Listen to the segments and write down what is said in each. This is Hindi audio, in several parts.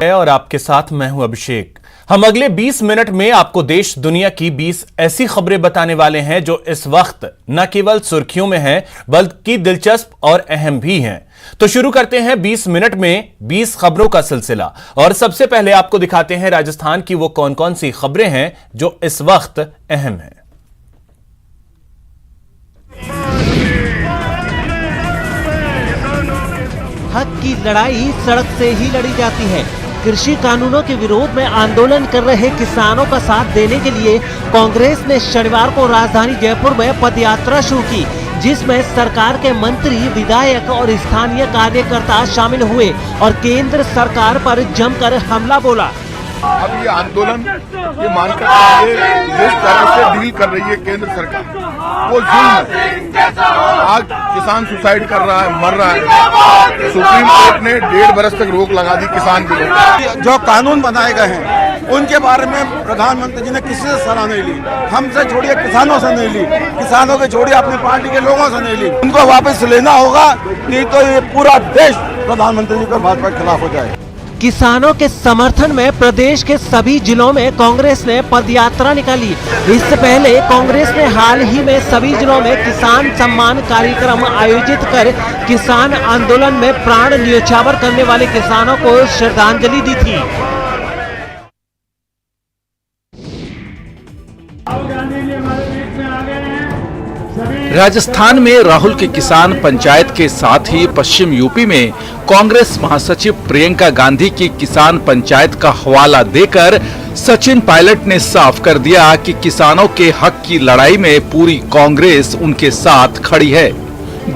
है और आपके साथ मैं हूं अभिषेक। हम अगले 20 मिनट में आपको देश दुनिया की 20 ऐसी खबरें बताने वाले हैं जो इस वक्त न केवल सुर्खियों में हैं बल्कि दिलचस्प और अहम भी हैं। तो शुरू करते हैं 20 मिनट में 20 खबरों का सिलसिला। और सबसे पहले आपको दिखाते हैं राजस्थान की वो कौन कौन सी खबरें हैं जो इस वक्त अहम हैं। हक की लड़ाई सड़क से ही लड़ी जाती है। कृषि कानूनों के विरोध में आंदोलन कर रहे किसानों का साथ देने के लिए कांग्रेस ने शनिवार को राजधानी जयपुर में पदयात्रा शुरू की, जिसमें सरकार के मंत्री, विधायक और स्थानीय कार्यकर्ता शामिल हुए और केंद्र सरकार पर जमकर हमला बोला। अब ये आंदोलन ये मानकर जिस तरह से डील कर रही है केंद्र सरकार, वो जुल्म है। आज किसान सुसाइड कर रहा है, मर रहा है। सुप्रीम कोर्ट ने 1.5 बरस तक रोक लगा दी किसान बिलों। जो कानून बनाए गए हैं उनके बारे में प्रधानमंत्री जी ने किसी से सलाह नहीं ली। हमसे छोड़िए, किसानों से नहीं ली, किसानों के छोड़िए अपनी पार्टी के लोगों से नहीं ली। उनको वापस लेना होगा, नहीं तो ये पूरा देश प्रधानमंत्री जी को भाजपा के खिलाफ हो जाए। किसानों के समर्थन में प्रदेश के सभी जिलों में कांग्रेस ने पदयात्रा निकाली। इससे पहले कांग्रेस ने हाल ही में सभी जिलों में किसान सम्मान कार्यक्रम आयोजित कर किसान आंदोलन में प्राण न्योछावर करने वाले किसानों को श्रद्धांजलि दी थी। राजस्थान में राहुल के किसान पंचायत के साथ ही पश्चिम यूपी में कांग्रेस महासचिव प्रियंका गांधी की किसान पंचायत का हवाला देकर सचिन पायलट ने साफ कर दिया कि किसानों के हक की लड़ाई में पूरी कांग्रेस उनके साथ खड़ी है।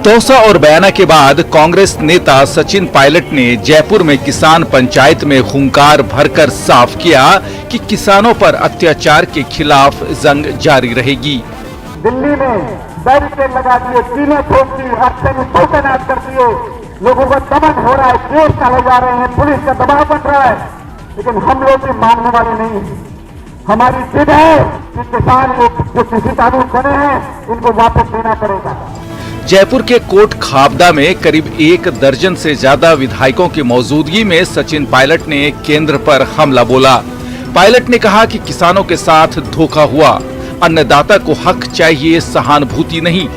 दौसा और बयाना के बाद कांग्रेस नेता सचिन पायलट ने जयपुर में किसान पंचायत में हुंकार भरकर साफ किया कि किसानों पर अत्याचार के खिलाफ जंग जारी रहेगी। दिल्ली में बैरिकेड लगा दिए, कीलें ठोक दी, रास्ते तैनात कर दिए, लोगों का दमन हो रहा है, केस डाले जा रहे हैं, पुलिस का दबाव बन रहा है, लेकिन हम लोग भी मानने वाले नहीं हैं। हमारी जिद है कि किसान लोग जो कृषि कानून बने हैं इनको वापस देना पड़ेगा। जयपुर के कोट खाबदा में करीब 1 दर्जन से ज्यादा विधायकों की मौजूदगी में सचिन पायलट ने केंद्र पर हमला बोला। पायलट ने कहा कि किसानों के साथ धोखा हुआ, अन्नदाता को हक चाहिए, सहानुभूति नहीं।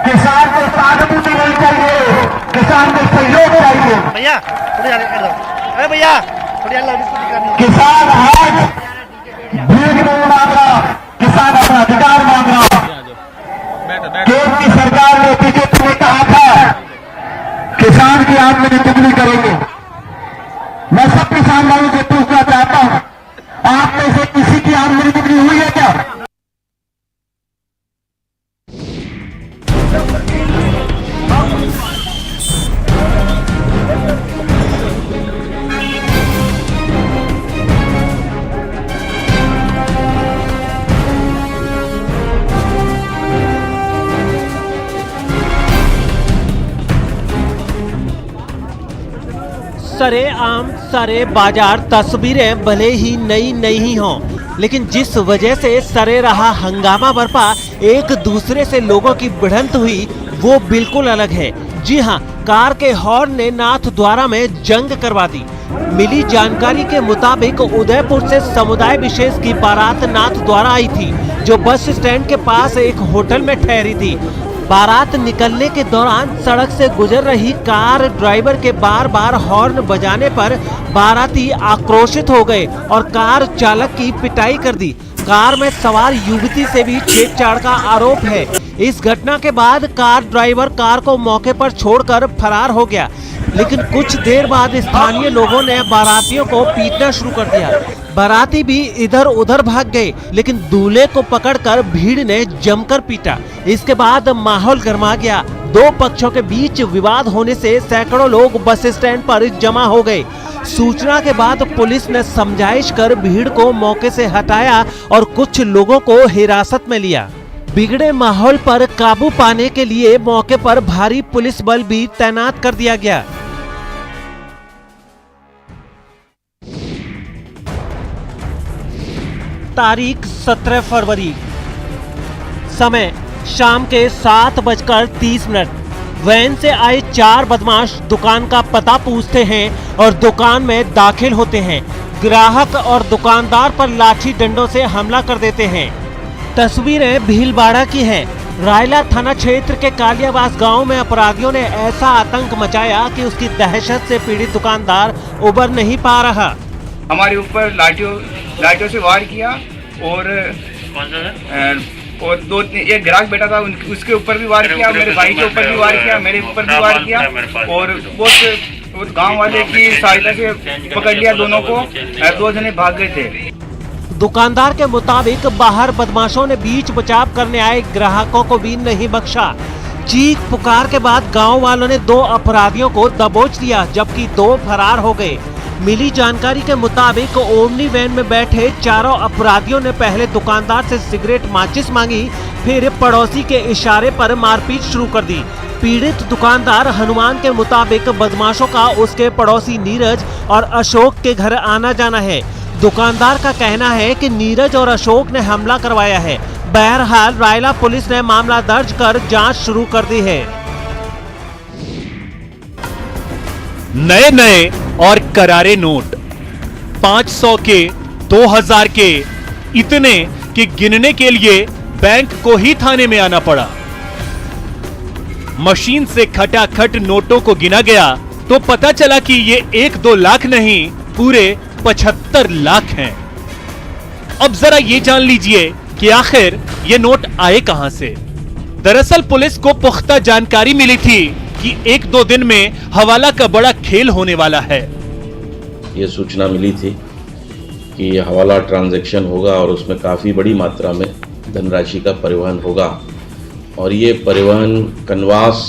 किसान को सहानुभूति नहीं चाहिए, किसान को सहयोग चाहिए। भैया भैया किसान आज भीख नहीं मांग रहा, किसान अपना अधिकार मांग रहा। केंद्र की सरकार ने बीजेपी ने कहा था किसान की आमदनी दुगनी करेंगे। मैं सब किसान भाइयों से पूछना चाहता हूं, आप में से किसी की आमदनी दुगनी हुई है क्या? सरे आम सरे बाजार तस्वीरें भले ही नई नहीं हों, लेकिन जिस वजह से सरे रहा हंगामा बरपा, एक दूसरे से लोगों की भिड़ंत हुई, वो बिल्कुल अलग है। जी हां, कार के हॉर्न ने नाथद्वारा में जंग करवा दी। मिली जानकारी के मुताबिक उदयपुर से समुदाय विशेष की बारात नाथद्वारा आई थी, जो बस स्टैंड के पास एक होटल में ठहरी थी। बारात निकलने के दौरान सड़क से गुजर रही कार ड्राइवर के बार बार हॉर्न बजाने पर बाराती आक्रोशित हो गए और कार चालक की पिटाई कर दी। कार में सवार युवती से भी छेड़छाड़ का आरोप है। इस घटना के बाद कार ड्राइवर कार को मौके पर छोड़कर फरार हो गया, लेकिन कुछ देर बाद स्थानीय लोगों ने बारातियों को पीटना शुरू कर दिया। बाराती भी इधर उधर भाग गए, लेकिन दूल्हे को पकड़कर भीड़ ने जमकर पीटा। इसके बाद माहौल गर्मा गया। दो पक्षों के बीच विवाद होने से सैकड़ों लोग बस स्टैंड पर जमा हो गए। सूचना के बाद पुलिस ने समझाइश कर भीड़ को मौके से हटाया और कुछ लोगों को हिरासत में लिया। बिगड़े माहौल पर काबू पाने के लिए मौके पर भारी पुलिस बल भी तैनात कर दिया गया। तारीख 17 फरवरी, समय शाम के 7:30। वैन से आए 4 बदमाश दुकान का पता पूछते हैं और दुकान में दाखिल होते हैं। ग्राहक और दुकानदार पर लाठी डंडों से हमला कर देते हैं। तस्वीरें भीलवाड़ा की हैं। रायला थाना क्षेत्र के कालियाबास गांव में अपराधियों ने ऐसा आतंक मचाया कि उसकी दहशत से पीड़ित दुकानदार उबर नहीं पा रहा। हमारे ऊपर लाठियों से वार किया और एक ग्राहक बैठा था उसके ऊपर भी वार किया, मेरे भाई के ऊपर भी वार किया, मेरे ऊपर भी वार किया और बहुत गांव वाले की सहायता से पकड़ लिया दोनों को। 2 जने भाग गए थे। दुकानदार के मुताबिक बाहर बदमाशों ने बीच बचाव करने आए ग्राहकों को भी नहीं बख्शा। चीख पुकार के बाद गांव वालों ने 2 अपराधियों को दबोच लिया, जबकि 2 फरार हो गए। मिली जानकारी के मुताबिक ओमनी वैन में बैठे चारों अपराधियों ने पहले दुकानदार से सिगरेट माचिस मांगी, फिर पड़ोसी के इशारे पर मारपीट शुरू कर दी। पीड़ित दुकानदार हनुमान के मुताबिक बदमाशों का उसके पड़ोसी नीरज और अशोक के घर आना जाना है। दुकानदार का कहना है कि नीरज और अशोक ने हमला करवाया है। बहरहाल रायला पुलिस ने मामला दर्ज कर जांच शुरू कर दी है। नए और करारे नोट 500 के 2000 के इतने कि गिनने के लिए बैंक को ही थाने में आना पड़ा। मशीन से खटाखट नोटों को गिना गया तो पता चला कि ये 1-2 लाख नहीं, पूरे 75 लाख हैं। अब जरा ये जान लीजिए कि आखिर ये नोट आए कहां से। दरअसल पुलिस को पुख्ता जानकारी मिली थी कि 1-2 दिन में हवाला का बड़ा खेल होने वाला है। ये सूचना मिली थी कि हवाला ट्रांजैक्शन होगा और उसमें काफ़ी बड़ी मात्रा में धनराशि का परिवहन होगा और ये परिवहन कनवास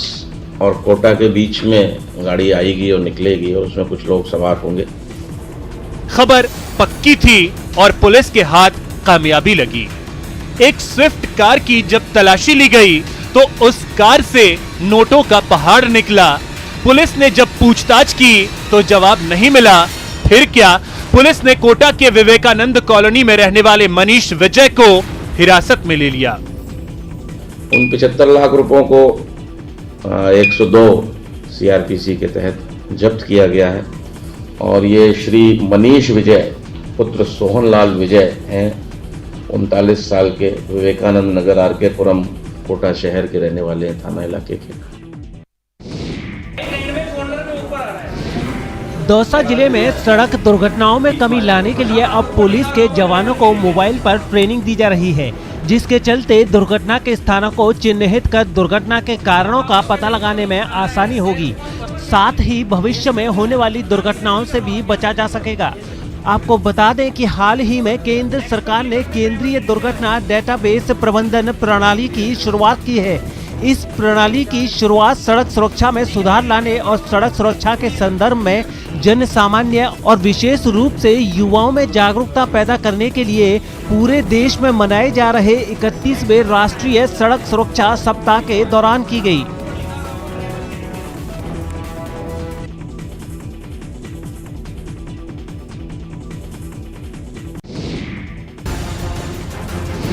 और कोटा के बीच में गाड़ी आएगी और निकलेगी और उसमें कुछ लोग सवार होंगे। खबर पक्की थी और पुलिस के हाथ कामयाबी लगी। एक स्विफ्ट कार की जब तलाशी ली गई तो उस कार से नोटों का पहाड़ निकला। पुलिस ने जब पूछताछ की तो जवाब नहीं मिला। फिर क्या, पुलिस ने कोटा के विवेकानंद कॉलोनी में रहने वाले मनीष विजय को हिरासत में ले लिया। उन 75 लाख रुपयों को 102 CRPC के तहत जब्त किया गया है और ये श्री मनीष विजय पुत्र सोहनलाल विजय हैं, 39 साल के, विवेकानंद नगर RK पुरम कोटा शहर के रहने वाले हैं, थाना इलाके के। दौसा जिले में सड़क दुर्घटनाओं में कमी लाने के लिए अब पुलिस के जवानों को मोबाइल पर ट्रेनिंग दी जा रही है, जिसके चलते दुर्घटना के स्थानों को चिन्हित कर दुर्घटना के कारणों का पता लगाने में आसानी होगी। साथ ही भविष्य में होने वाली दुर्घटनाओं से भी बचा जा सकेगा। आपको बता दें कि हाल ही में केंद्र सरकार ने केंद्रीय दुर्घटना डेटाबेस प्रबंधन प्रणाली की शुरुआत की है। इस प्रणाली की शुरुआत सड़क सुरक्षा में सुधार लाने और सड़क सुरक्षा के संदर्भ में जन सामान्य और विशेष रूप से युवाओं में जागरूकता पैदा करने के लिए पूरे देश में मनाए जा रहे 31वें राष्ट्रीय सड़क सुरक्षा सप्ताह के दौरान की गई।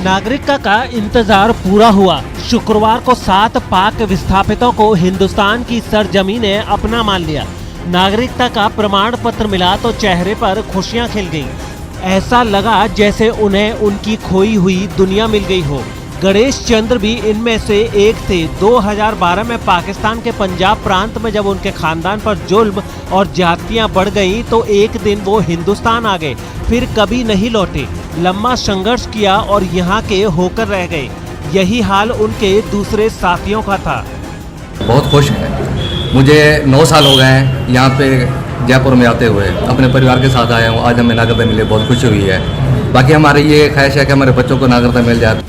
नागरिकता का इंतजार पूरा हुआ। शुक्रवार को 7 पाक विस्थापितों को हिंदुस्तान की सरजमीं ने अपना मान लिया। नागरिकता का प्रमाण पत्र मिला तो चेहरे पर खुशियां खिल गईं। ऐसा लगा जैसे उन्हें उनकी खोई हुई दुनिया मिल गई हो। गणेश चंद्र भी इनमें से एक थे। 2012 में पाकिस्तान के पंजाब प्रांत में जब उनके खानदान पर जुल्म और जातियां बढ़ गईं तो एक दिन वो हिंदुस्तान आ गए, फिर कभी नहीं लौटे। लंबा संघर्ष किया और यहाँ के होकर रह गए। यही हाल उनके दूसरे साथियों का था। बहुत खुश है। मुझे 9 साल हो गए हैं यहाँ पे जयपुर में आते हुए, अपने परिवार के साथ आया हूँ। आज हमें नागरिकता मिली, बहुत खुशी हुई है। बाकी हमारी ये ख्वाहिश है कि हमारे बच्चों को नागरिकता मिल जाए।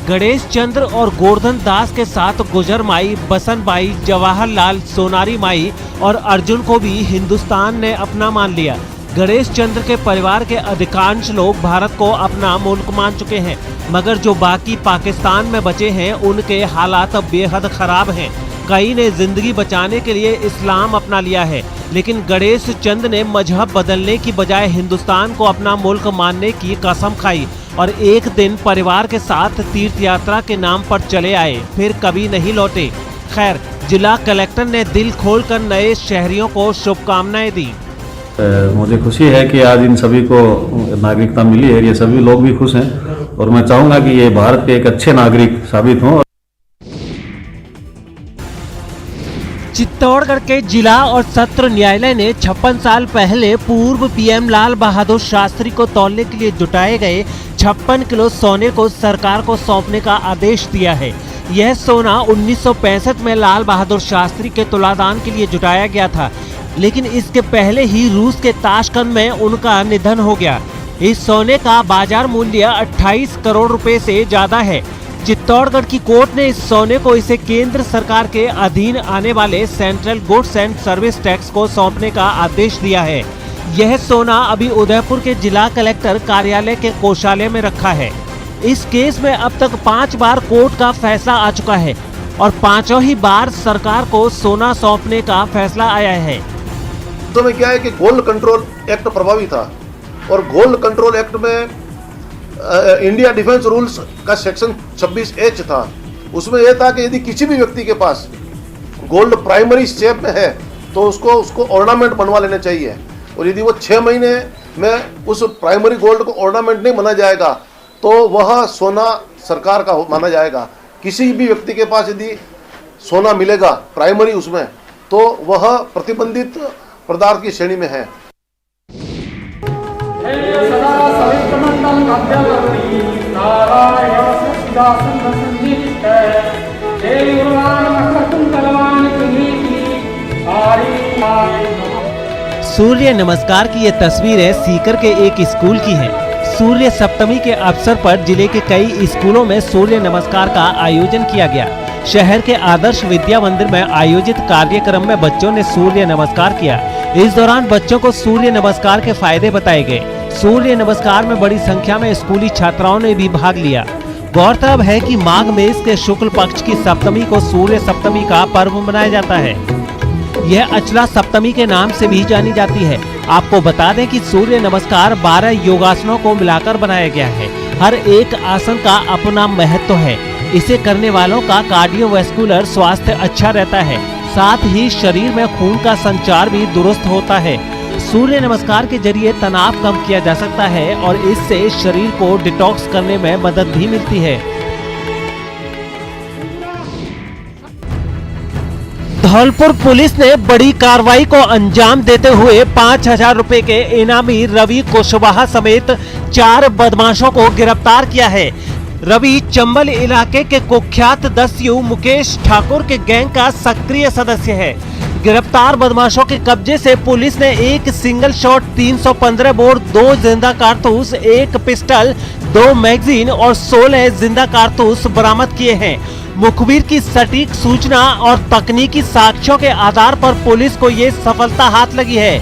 गणेश चंद्र और गोवर्धन दास के साथ गुजर माई, बसन बाई, जवाहरलाल, सोनारी माई और अर्जुन को भी हिंदुस्तान ने अपना मान लिया। गणेश चंद्र के परिवार के अधिकांश लोग भारत को अपना मुल्क मान चुके हैं, मगर जो बाकी पाकिस्तान में बचे हैं उनके हालात बेहद खराब हैं। कई ने जिंदगी बचाने के लिए इस्लाम अपना लिया है, लेकिन गणेश चंद ने मजहब बदलने की बजाय हिंदुस्तान को अपना मुल्क मानने की कसम खाई और एक दिन परिवार के साथ तीर्थ यात्रा के नाम पर चले आए, फिर कभी नहीं लौटे। खैर, जिला कलेक्टर ने दिल खोलकर नए शहरियों को शुभकामनाएं दी। मुझे खुशी है कि आज इन सभी को नागरिकता मिली है, ये सभी लोग भी खुश हैं और मैं चाहूंगा कि ये भारत के एक अच्छे नागरिक साबित हों। चित्तौड़गढ़ के जिला और सत्र न्यायालय ने 56 साल पहले पूर्व पीएम लाल बहादुर शास्त्री को तौलने के लिए जुटाए गए 56 किलो सोने को सरकार को सौंपने का आदेश दिया है। यह सोना 1965 में लाल बहादुर शास्त्री के तुलादान के लिए जुटाया गया था, लेकिन इसके पहले ही रूस के ताशकंद में उनका निधन हो गया। इस सोने का बाजार मूल्य 28 करोड़ रुपए से ज्यादा है। चित्तौड़गढ़ की कोर्ट ने इस सोने को इसे केंद्र सरकार के अधीन आने वाले central goods and service tax को सौंपने का आदेश दिया है। यह सोना अभी उदयपुर के जिला कलेक्टर कार्यालय के कोषालय में रखा है। इस केस में अब तक 5 बार कोर्ट का फैसला आ चुका है और 5ों ही बार सरकार को सोना सौंपने का फैसला आया है। तो में क्या है कि गोल्ड कंट्रोल एक्ट प्रभावी था और गोल्ड कंट्रोल एक्ट में इंडिया डिफेंस रूल्स का सेक्शन 26H था। उसमें यह था कि यदि किसी भी व्यक्ति के पास गोल्ड प्राइमरी शेप में है तो उसको ऑर्नामेंट बनवा लेना चाहिए, और यदि वो 6 महीने में उस प्राइमरी गोल्ड को ऑर्नामेंट नहीं बना जाएगा तो वह सोना सरकार का माना जाएगा। किसी भी व्यक्ति के पास यदि सोना मिलेगा प्राइमरी उसमें तो वह प्रतिबंधित पदार्थ की श्रेणी में है। सूर्य नमस्कार की ये तस्वीरें सीकर के एक स्कूल की है। सूर्य सप्तमी के अवसर पर जिले के कई स्कूलों में सूर्य नमस्कार का आयोजन किया गया। शहर के आदर्श विद्या मंदिर में आयोजित कार्यक्रम में बच्चों ने सूर्य नमस्कार किया। इस दौरान बच्चों को सूर्य नमस्कार के फायदे बताए गए। सूर्य नमस्कार में बड़ी संख्या में स्कूली छात्राओं ने भी भाग लिया। गौरतलब है कि माघ मेष के शुक्ल पक्ष की सप्तमी को सूर्य सप्तमी का पर्व मनाया जाता है। यह अचला सप्तमी के नाम से भी जानी जाती है। आपको बता दें कि सूर्य नमस्कार 12 योगासनों को मिलाकर बनाया गया है। हर एक आसन का अपना महत्व है। इसे करने वालों का कार्डियोवैस्कुलर स्वास्थ्य अच्छा रहता है, साथ ही शरीर में खून का संचार भी दुरुस्त होता है। सूर्य नमस्कार के जरिए तनाव कम किया जा सकता है और इससे शरीर को डिटॉक्स करने में मदद भी मिलती है। धौलपुर पुलिस ने बड़ी कार्रवाई को अंजाम देते हुए 5000 रुपए के इनामी रवि कुशवाहा समेत 4 बदमाशों को गिरफ्तार किया है। रवि चंबल इलाके के कुख्यात दस्यु मुकेश ठाकुर के गैंग का सक्रिय सदस्य है। गिरफ्तार बदमाशों के कब्जे से पुलिस ने एक सिंगल शॉट 315 बोर, 2 जिंदा कारतूस, 1 पिस्टल, 2 मैगजीन और 16 जिंदा कारतूस बरामद किए हैं। मुखबिर की सटीक सूचना और तकनीकी साक्ष्यों के आधार पर पुलिस को ये सफलता हाथ लगी है।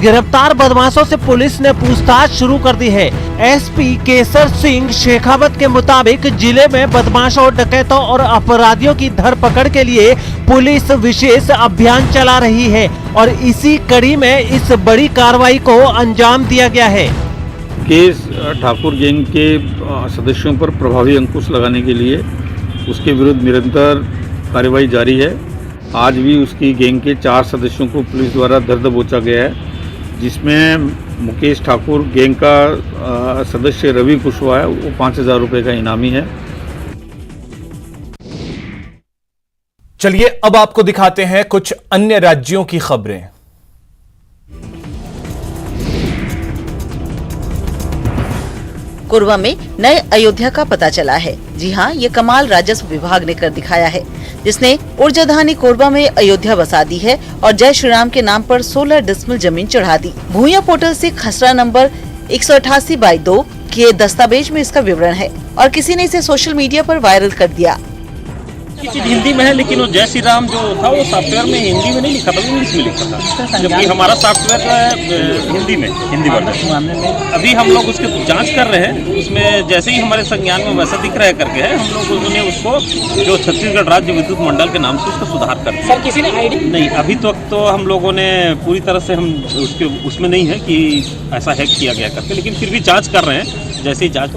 गिरफ्तार बदमाशों से पुलिस ने पूछताछ शुरू कर दी है। एसपी केसर सिंह शेखावत के मुताबिक जिले में बदमाशों, डकैतों और अपराधियों की धरपकड़ के लिए पुलिस विशेष अभियान चला रही है और इसी कड़ी में इस बड़ी कार्रवाई को अंजाम दिया गया है। केस ठाकुर गैंग के सदस्यों पर प्रभावी अंकुश लगाने के लिए उसके विरुद्ध निरंतर कार्रवाई जारी है। आज भी उसकी गैंग के 4 सदस्यों को पुलिस द्वारा धर दबोचा गया है, जिसमें मुकेश ठाकुर गैंग का सदस्य रवि कुशवाहा है, वो 5000 रुपए का इनामी है। चलिए अब आपको दिखाते हैं कुछ अन्य राज्यों की खबरें। कोरबा में नए अयोध्या का पता चला है। जी हां, ये कमाल राजस्व विभाग ने कर दिखाया है, जिसने ऊर्जाधानी कोरबा में अयोध्या बसा दी है और जय श्री राम के नाम पर 16 डिसमिल जमीन चढ़ा दी। भूया पोर्टल से खसरा नंबर 188/2 के दस्तावेज में इसका विवरण है और किसी ने इसे सोशल मीडिया पर वायरल कर दिया। चीज हिंदी में है, लेकिन वो जय श्री राम जो था वो सॉफ्टवेयर में हिंदी में नहीं लिखा था, इंग्लिश में लिखा था, जबकि हमारा सॉफ्टवेयर जो है हिंदी वर्जन। अभी हम लोग उसके जांच कर रहे हैं। उसमें जैसे ही हमारे संज्ञान में वैसा दिख रहा है करके है, हम लोग उन्होंने उसको जो छत्तीसगढ़ राज्य विद्युत मंडल के नाम से उसका सुधार कर दिया। सर किसी ने आईडी नहीं, अभी तक तो हम लोगों ने पूरी तरह से हम उसमें नहीं है कि ऐसा हैक किया गया करके, लेकिन फिर भी जाँच कर रहे हैं। जैसे ही जाँच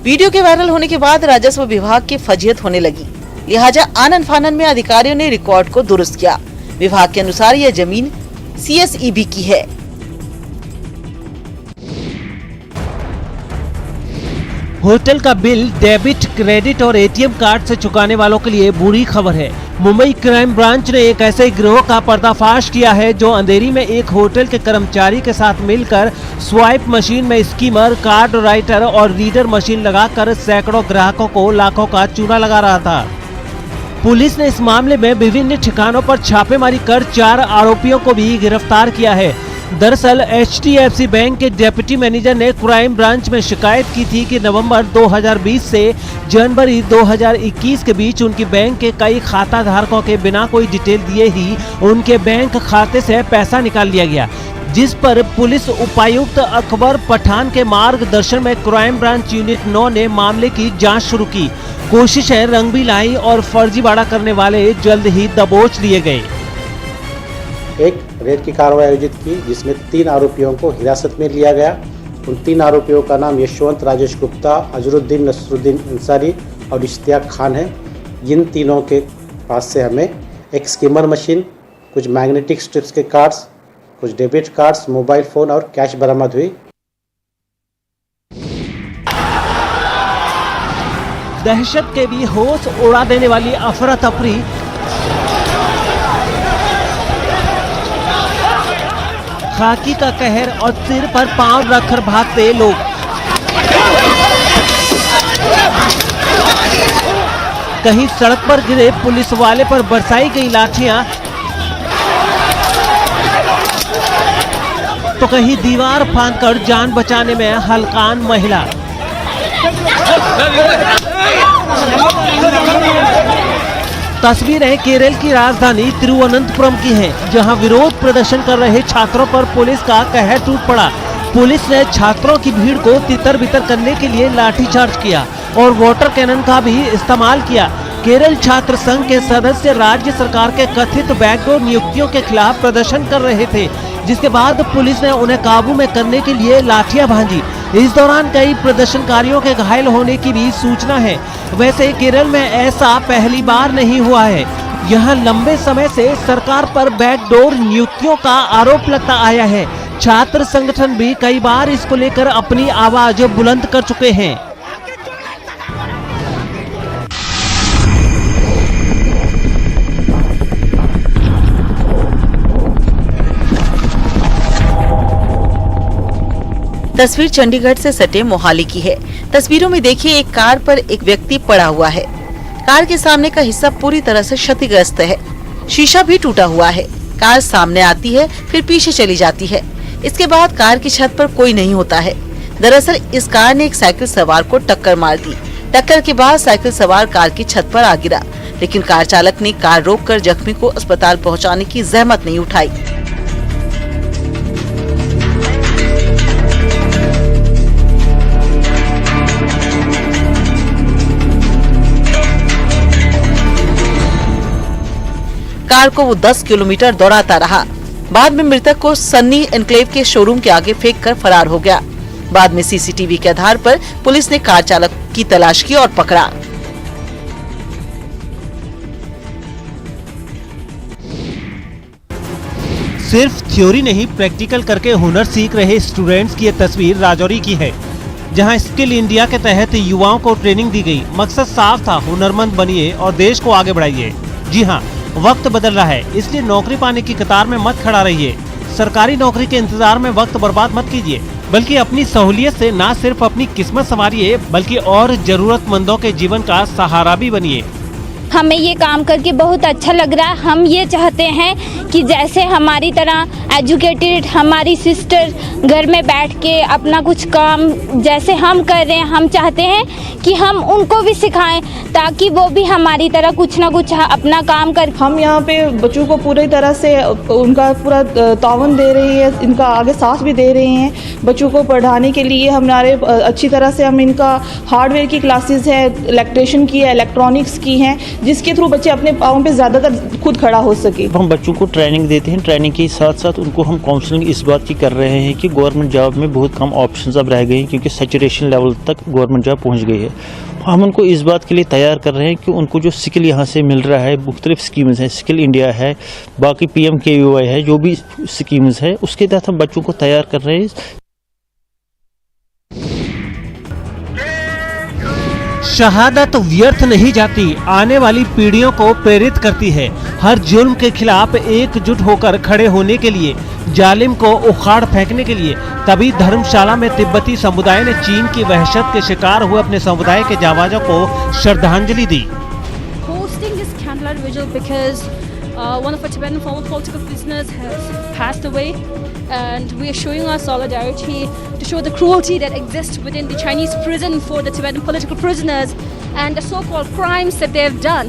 वीडियो के वायरल होने के बाद राजस्व विभाग की फजीहत होने लगी। लिहाजा आनन फानन में अधिकारियों ने रिकॉर्ड को दुरुस्त किया। विभाग के अनुसार यह जमीन CSEB की है। होटल का बिल डेबिट, क्रेडिट और ATM कार्ड से चुकाने वालों के लिए बुरी खबर है। मुंबई क्राइम ब्रांच ने एक ऐसे गिरोह का पर्दाफाश किया है जो अंधेरी में एक होटल के कर्मचारी के साथ मिलकर स्वाइप मशीन में स्कीमर, कार्ड राइटर और रीडर मशीन लगाकर सैकड़ों ग्राहकों को लाखों का चूना लगा रहा था। पुलिस ने इस मामले में विभिन्न ठिकानों पर छापेमारी कर 4 आरोपियों को भी गिरफ्तार किया है। दरअसल HDFC बैंक के डिप्टी मैनेजर ने क्राइम ब्रांच में शिकायत की थी कि नवंबर 2020 से जनवरी 2021 के बीच उनकी बैंक के कई खाता धारकों के बिना कोई डिटेल दिए ही उनके बैंक खाते से पैसा निकाल लिया गया, जिस पर पुलिस उपायुक्त अकबर पठान के मार्गदर्शन में क्राइम ब्रांच यूनिट 9 ने मामले की जांच शुरू की। कोशिश है रंग भी लाई और फर्जीवाड़ा करने वाले जल्द ही दबोच लिए गए। एक रेड की कार्रवाई आयोजित की जिसमें 3 आरोपियों को हिरासत में लिया गया। उन 3 आरोपियों का नाम यशवंत राजेश गुप्ता, अजरुद्दीन नसरुद्दीन अंसारी और इश्तियाक खान है। इन तीनों के पास से हमें एक स्कीमर मशीन, कुछ मैग्नेटिक स्ट्रिप्स के कार्ड्स, कुछ डेबिट कार्ड्स, मोबाइल फोन और कैश बरामद हुई। दहशत के भी होश उड़ा देने वाली अफरा तफरी, खाकी का कहर और सिर पर पांव रखकर भागते लोग। कहीं सड़क पर गिरे पुलिस वाले पर बरसाई गई लाठियां, तो कहीं दीवार फांदकर जान बचाने में हलकान महिला। तस्वीरें केरल की राजधानी तिरुवनंतपुरम की हैं, जहां विरोध प्रदर्शन कर रहे छात्रों पर पुलिस का कहर टूट पड़ा। पुलिस ने छात्रों की भीड़ को तितर-बितर करने के लिए लाठीचार्ज किया और वाटर कैनन का भी इस्तेमाल किया। केरल छात्र संघ के सदस्य राज्य सरकार के कथित बैकडोर नियुक्तियों के खिलाफ प्रदर्शन कर रहे थे, जिसके बाद पुलिस ने उन्हें काबू में करने के लिए लाठियां भांजी। इस दौरान कई प्रदर्शनकारियों के घायल होने की भी सूचना है। वैसे केरल में ऐसा पहली बार नहीं हुआ है। यहाँ लंबे समय से सरकार पर बैकडोर नियुक्तियों का आरोप लगता आया है। छात्र संगठन भी कई बार इसको लेकर अपनी आवाज बुलंद कर चुके हैं। तस्वीर चंडीगढ़ से सटे मोहाली की है। तस्वीरों में देखिए एक कार पर एक व्यक्ति पड़ा हुआ है। कार के सामने का हिस्सा पूरी तरह से क्षतिग्रस्त है, शीशा भी टूटा हुआ है। कार सामने आती है फिर पीछे चली जाती है। इसके बाद कार की छत पर कोई नहीं होता है। दरअसल इस कार ने एक साइकिल सवार को टक्कर मार दी। टक्कर के बाद साइकिल सवार कार की छत पर आ गिरा, लेकिन कार चालक ने कार रोककर जख्मी को अस्पताल पहुँचाने की जहमत नहीं उठाई। कार को वो 10 किलोमीटर दौड़ाता रहा। बाद में मृतक को सन्नी एनक्लेव के शोरूम के आगे फेंक कर फरार हो गया। बाद में CCTV के आधार पर पुलिस ने कार चालक की तलाश की और पकड़ा। सिर्फ थ्योरी नहीं, प्रैक्टिकल करके हुनर सीख रहे स्टूडेंट्स की ये तस्वीर राजौरी की है, जहां स्किल इंडिया के तहत युवाओं को ट्रेनिंग दी गई। मकसद साफ था, हुनरमंद बनिए और देश को आगे बढ़ाइए। जी हाँ, वक्त बदल रहा है, इसलिए नौकरी पाने की कतार में मत खड़ा रहिए। सरकारी नौकरी के इंतजार में वक्त बर्बाद मत कीजिए, बल्कि अपनी सहूलियत से न सिर्फ अपनी किस्मत संवारिए, बल्कि और जरूरतमंदों के जीवन का सहारा भी बनिए। हमें ये काम करके बहुत अच्छा लग रहा है। हम ये चाहते हैं कि जैसे हमारी तरह एजुकेटेड हमारी सिस्टर घर में बैठ के अपना कुछ काम जैसे हम कर रहे हैं, हम चाहते हैं कि हम उनको भी सिखाएं ताकि वो भी हमारी तरह कुछ ना कुछ अपना काम कर। हम यहाँ पे बच्चों को पूरी तरह से उनका पूरा तावन दे रही है, इनका आगे साथ भी दे रहे हैं। बच्चों को पढ़ाने के लिए हमारे अच्छी तरह से हम इनका हार्डवेयर की क्लासेस है, इलेक्ट्रिशियन की है, इलेक्ट्रॉनिक्स की हैं, जिसके थ्रू बच्चे अपने पाँव पे ज़्यादातर खुद खड़ा हो सके। हम बच्चों को ट्रेनिंग देते हैं, ट्रेनिंग के साथ साथ उनको हम काउंसलिंग इस बात की कर रहे हैं कि कि गवर्नमेंट जॉब में बहुत कम ऑप्शंस अब रह गए हैं, क्योंकि सैचुरेशन लेवल तक गवर्नमेंट जॉब पहुंच गई है। हम उनको इस बात के लिए तैयार कर रहे हैं कि उनको जो स्किल यहाँ से मिल रहा है, मुख्तलिफ स्कीम्स हैं, स्किल इंडिया है, बाकी PMKVY है, जो भी स्कीम्स है उसके तहत हम बच्चों को तैयार कर रहे हैं। शहादत व्यर्थ नहीं जाती, आने वाली पीढ़ियों को प्रेरित करती है। हर जुल्म के खिलाफ एकजुट होकर खड़े होने के लिए, जालिम को उखाड़ फेंकने के लिए। तभी धर्मशाला में तिब्बती समुदाय ने चीन की वहशत के शिकार हुए अपने समुदाय के जाबाजों को श्रद्धांजलि दी। Hosting this candlelight vigil because one of our Tibetan former political prisoners has passed away, and we are showing our solidarity to show the cruelty that exists within the Chinese prison for the Tibetan political prisoners and the so-called crimes that they have done,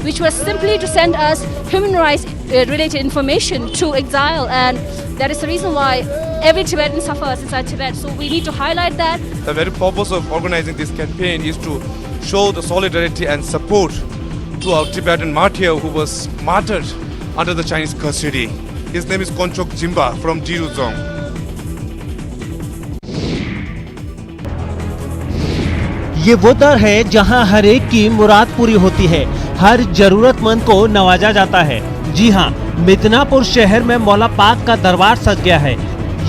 which was simply to send us human rights related information to exile, and that is the reason why every Tibetan suffers inside Tibet. So we need to highlight that. The very purpose of organizing this campaign is to show the solidarity and support to our Tibetan martyr who was martyred under the Chinese custody. His name is Konchok Jimba from Jiruzong. ये वो दर है जहां हर एक की मुराद पूरी होती है, हर जरूरतमंद को नवाजा जाता है। जी हां, मिदनापुर शहर में मौला पाक का दरबार सज गया है।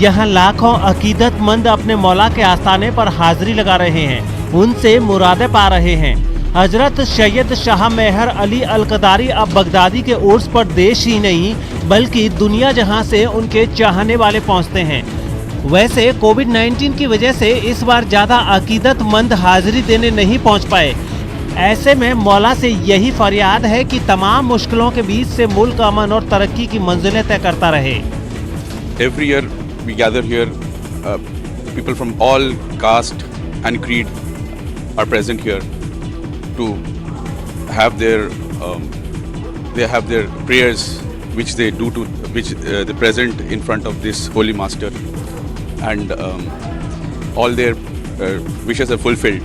यहां लाखों अकीदतमंद अपने मौला के आस्थाने पर हाजिरी लगा रहे हैं, उनसे मुरादें पा रहे हैं। हजरत सैयद शाह मेहर अली अल-कदारी अब बगदादी के उर्स पर देश ही नहीं बल्कि दुनिया जहां से उनके चाहने वाले पहुंचते हैं। वैसे कोविड-19 की वजह से इस बार ज्यादा अकीदतमंद हाजिरी देने नहीं पहुंच पाए। ऐसे में मौला से यही फरियाद है कि तमाम मुश्किलों के बीच से मुल्क अमन और तरक्की की मंजिलें तय करता रहे। Every year we gather here, people from all caste and creed are present here to have their prayers which they do to which they present in front of this holy master, and all their wishes are fulfilled.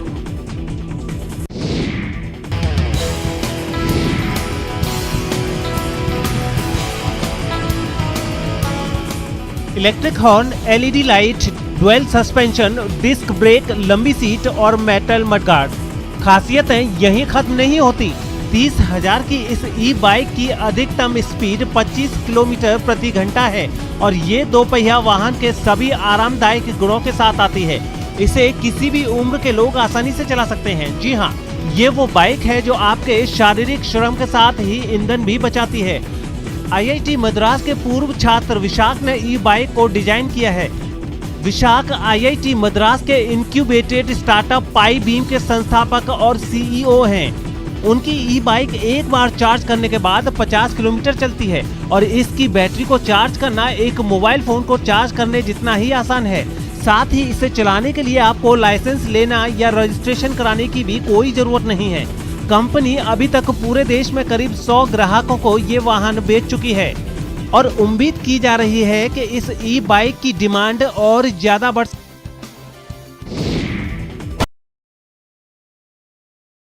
Electric horn, LED light, dual suspension, disc brake, लंबी सीट और मेटल मडगार्ड। खासियतें यहीं खत्म नहीं होती। 30,000 की इस ई-बाइक की अधिकतम स्पीड 25 किलोमीटर प्रति घंटा है और ये दोपहिया वाहन के सभी आरामदायक गुणों के साथ आती है। इसे किसी भी उम्र के लोग आसानी से चला सकते हैं। जी हाँ, ये वो बाइक है जो आपके शारीरिक श्रम के साथ ही ईंधन भी बचाती है। IIT मद्रास के पूर्व छात्र विशाख ने ई-बाइक को डिजाइन किया है। विशाख IIT मद्रास के इंक्यूबेटेड स्टार्टअप पाई बीम के संस्थापक और CEO हैं। उनकी ई-बाइक एक बार चार्ज करने के बाद 50 किलोमीटर चलती है और इसकी बैटरी को चार्ज करना एक मोबाइल फोन को चार्ज करने जितना ही आसान है। साथ ही इसे चलाने के लिए आपको लाइसेंस लेना या रजिस्ट्रेशन कराने की भी कोई जरूरत नहीं है। कंपनी अभी तक पूरे देश में करीब 100 ग्राहकों को ये वाहन बेच चुकी है और उम्मीद की जा रही है कि इस ई-बाइक की डिमांड और ज्यादा बढ़